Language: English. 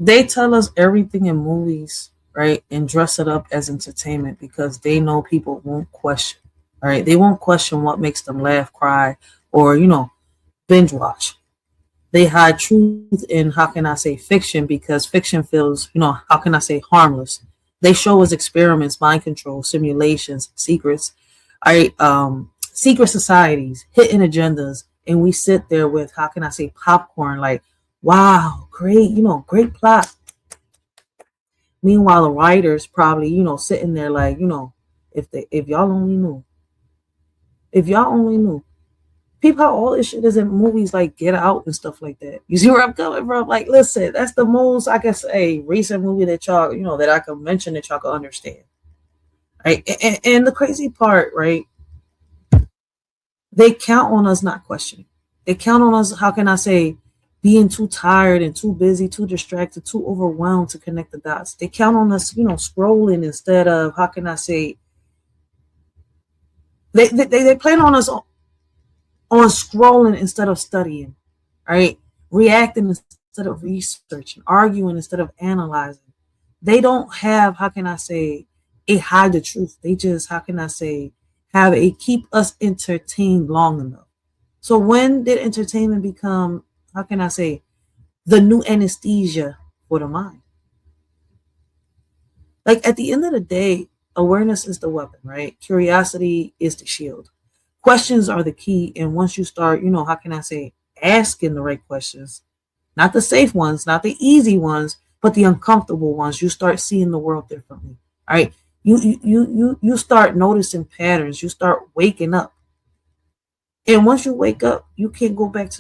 They tell us everything in movies, right, and dress it up as entertainment because they know people won't question. All right, they won't question what makes them laugh, cry, or binge watch. They hide truth in, how can I say, fiction, because fiction feels, how can I say, harmless. They show us experiments, mind control, simulations, secrets, all right, secret societies, hidden agendas, and we sit there with, how can I say, popcorn, like, wow, great, great plot. Meanwhile, the writers probably, sitting there like, if y'all only knew, if y'all only knew. People, how all this shit is in movies like Get Out and stuff like that. You see where I'm coming from? Like, listen, that's the most I can say recent movie that y'all, that I can mention that y'all can understand. Right. And the crazy part, right? They count on us not questioning. They count on us, how can I say, being too tired and too busy, too distracted, too overwhelmed to connect the dots. They count on us, scrolling instead of, how can I say, they plan on us on scrolling instead of studying, right? Reacting instead of researching, arguing instead of analyzing. They don't have, how can I say, a hide the truth. They just, how can I say, have a keep us entertained long enough. So when did entertainment become, how can I say, the new anesthesia for the mind? Like at the end of the day, awareness is the weapon, right? Curiosity is the shield. Questions are the key. And once you start, how can I say, asking the right questions, not the safe ones, not the easy ones, but the uncomfortable ones, you start seeing the world differently. All right. You start noticing patterns. You start waking up. And once you wake up, you can't go back to